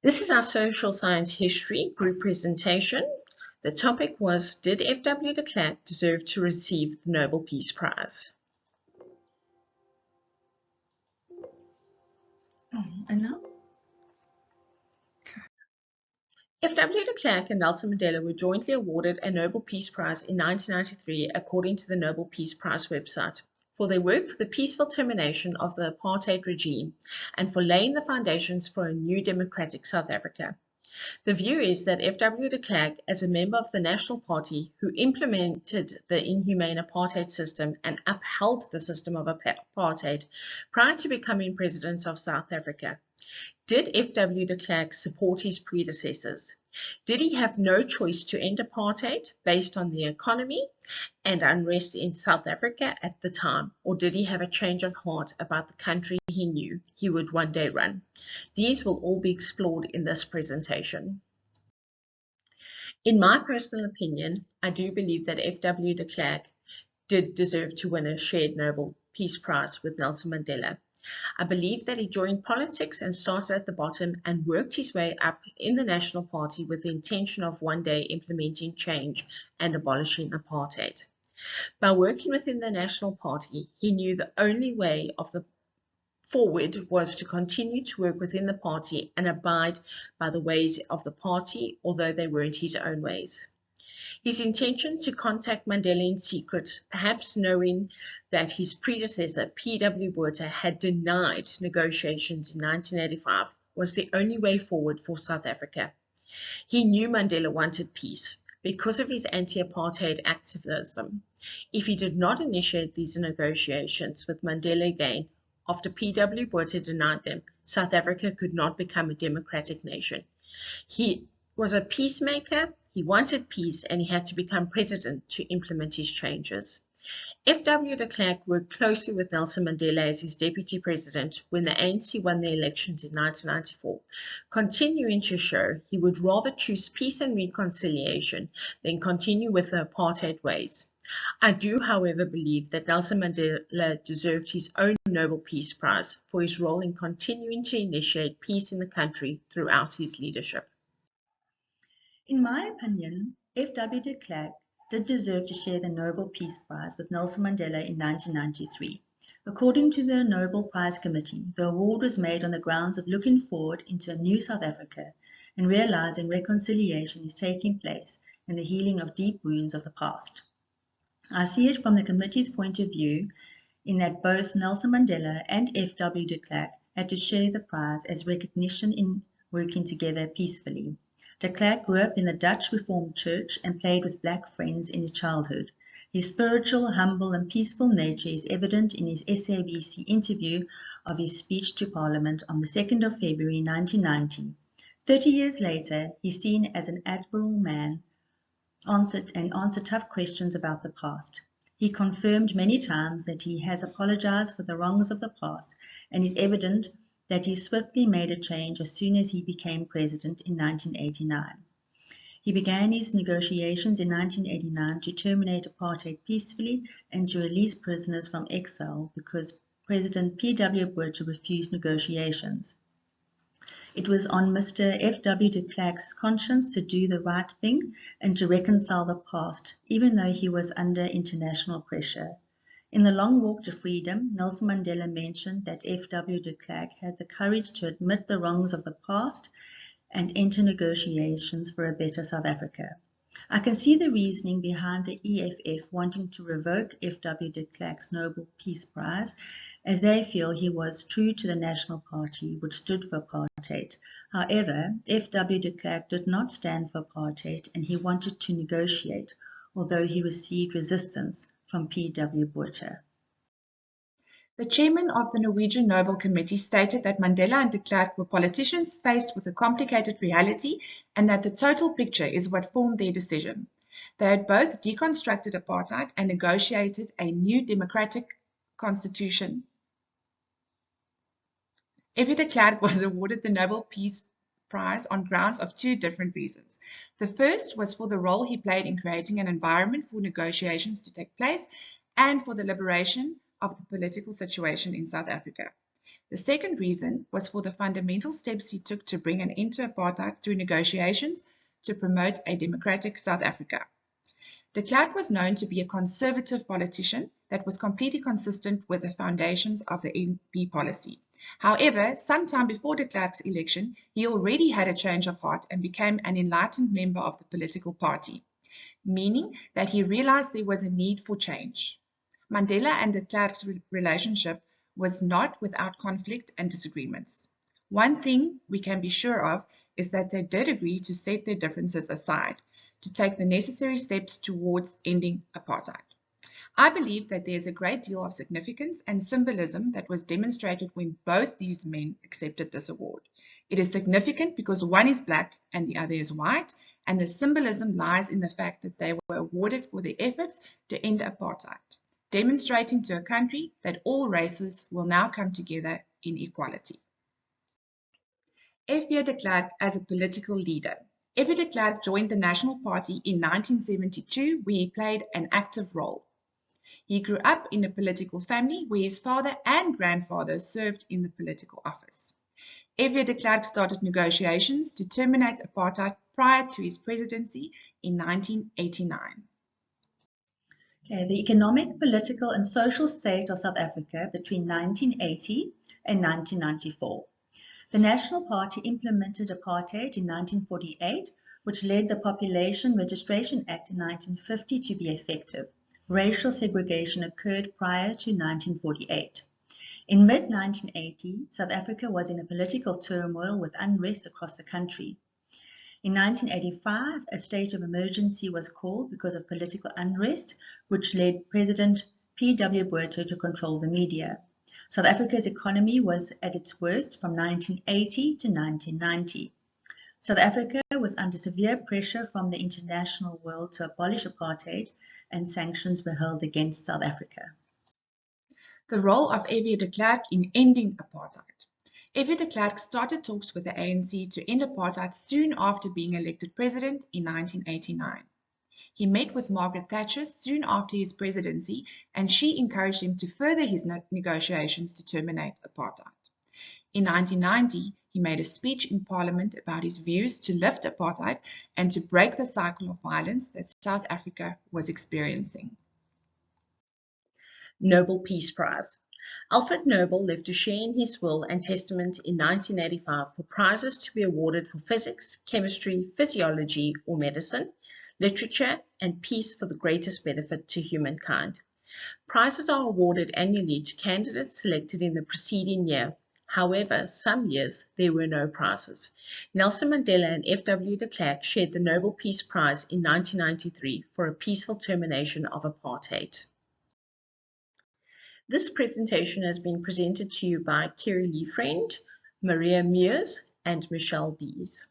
This is our social science history group presentation. The topic was, did FW de Klerk deserve to receive the Nobel Peace Prize? And now? FW de Klerk and Nelson Mandela were jointly awarded a Nobel Peace Prize in 1993 according to the Nobel Peace Prize website for their work for the peaceful termination of the apartheid regime and for laying the foundations for a new democratic South Africa. The view is that FW de Klerk, as a member of the National Party who implemented the inhumane apartheid system and upheld the system of apartheid prior to becoming president of South Africa, did FW de Klerk support his predecessors? Did he have no choice to end apartheid based on the economy and unrest in South Africa at the time, or did he have a change of heart about the country he knew he would one day run? These will all be explored in this presentation. In my personal opinion, I do believe that FW de Klerk did deserve to win a shared Nobel Peace Prize with Nelson Mandela. I believe that he joined politics and started at the bottom and worked his way up in the National Party with the intention of one day implementing change and abolishing apartheid. By working within the National Party, he knew the only way of the forward was to continue to work within the party and abide by the ways of the party, although they weren't his own ways. His intention to contact Mandela in secret, perhaps knowing that his predecessor, P.W. Botha, had denied negotiations in 1985, was the only way forward for South Africa. He knew Mandela wanted peace because of his anti-apartheid activism. If he did not initiate these negotiations with Mandela again, after P.W. Botha denied them, South Africa could not become a democratic nation. He was a peacemaker, he wanted peace, and he had to become president to implement his changes. F.W. de Klerk worked closely with Nelson Mandela as his deputy president when the ANC won the elections in 1994, continuing to show he would rather choose peace and reconciliation than continue with the apartheid ways. I do, however, believe that Nelson Mandela deserved his own Nobel Peace Prize for his role in continuing to initiate peace in the country throughout his leadership. In my opinion, F.W. de Klerk did deserve to share the Nobel Peace Prize with Nelson Mandela in 1993. According to the Nobel Prize Committee, the award was made on the grounds of looking forward into a new South Africa and realizing reconciliation is taking place in the healing of deep wounds of the past. I see it from the committee's point of view in that both Nelson Mandela and F.W. de Klerk had to share the prize as recognition in working together peacefully. De Klerk grew up in the Dutch Reformed Church and played with black friends in his childhood. His spiritual, humble and peaceful nature is evident in his SABC interview of his speech to Parliament on the 2nd of February 1990. 30 years later, he's seen as an admirable man, answered tough questions about the past. He confirmed many times that he has apologized for the wrongs of the past, and is evident that he swiftly made a change as soon as he became president in 1989. He began his negotiations in 1989 to terminate apartheid peacefully and to release prisoners from exile because President P.W. Botha refused negotiations. It was on Mr. F.W. de Klerk's conscience to do the right thing and to reconcile the past, even though he was under international pressure. In the Long Walk to Freedom, Nelson Mandela mentioned that F.W. de Klerk had the courage to admit the wrongs of the past and enter negotiations for a better South Africa. I can see the reasoning behind the EFF wanting to revoke F.W. de Klerk's Nobel Peace Prize, as they feel he was true to the National Party, which stood for apartheid. However, F.W. de Klerk did not stand for apartheid, and he wanted to negotiate, although he received resistance from P.W. Botha. The chairman of the Norwegian Nobel Committee stated that Mandela and de Klerk were politicians faced with a complicated reality and that the total picture is what formed their decision. They had both deconstructed apartheid and negotiated a new democratic constitution. F.W. de Klerk was awarded the Nobel Peace Prize on grounds of two different reasons. The first was for the role he played in creating an environment for negotiations to take place and for the liberation of the political situation in South Africa. The second reason was for the fundamental steps he took to bring an end to apartheid through negotiations to promote a democratic South Africa. De Klerk was known to be a conservative politician that was completely consistent with the foundations of the NP policy. However, sometime before de Klerk's election, he already had a change of heart and became an enlightened member of the political party, meaning that he realized there was a need for change. Mandela and de Klerk's relationship was not without conflict and disagreements. One thing we can be sure of is that they did agree to set their differences aside, to take the necessary steps towards ending apartheid. I believe that there is a great deal of significance and symbolism that was demonstrated when both these men accepted this award. It is significant because one is black and the other is white, and the symbolism lies in the fact that they were awarded for their efforts to end apartheid, demonstrating to a country that all races will now come together in equality. FW de Klerk as a political leader. FW de Klerk joined the National Party in 1972, where he played an active role. He grew up in a political family where his father and grandfather served in the political office. FW de Klerk started negotiations to terminate apartheid prior to his presidency in 1989. The economic, political and social state of South Africa between 1980 and 1994. The National Party implemented apartheid in 1948, which led the Population Registration Act in 1950 to be effective. Racial segregation occurred prior to 1948. In mid-1980, South Africa was in a political turmoil with unrest across the country. In 1985, a state of emergency was called because of political unrest, which led President FW de Klerk to control the media. South Africa's economy was at its worst from 1980 to 1990. South Africa was under severe pressure from the international world to abolish apartheid, and sanctions were held against South Africa. The role of FW de Klerk in ending apartheid. FW de Klerk started talks with the ANC to end apartheid soon after being elected president in 1989. He met with Margaret Thatcher soon after his presidency, and she encouraged him to further his negotiations to terminate apartheid. In 1990, he made a speech in Parliament about his views to lift apartheid and to break the cycle of violence that South Africa was experiencing. Nobel Peace Prize. Alfred Nobel left a share in his will and testament in 1985 for prizes to be awarded for physics, chemistry, physiology, or medicine, literature, and peace for the greatest benefit to humankind. Prizes are awarded annually to candidates selected in the preceding year. However, some years there were no prizes. Nelson Mandela and FW de Klerk shared the Nobel Peace Prize in 1993 for a peaceful termination of apartheid. This presentation has been presented to you by Kerry Lee Friend, Maria Mears, and Michelle Dees.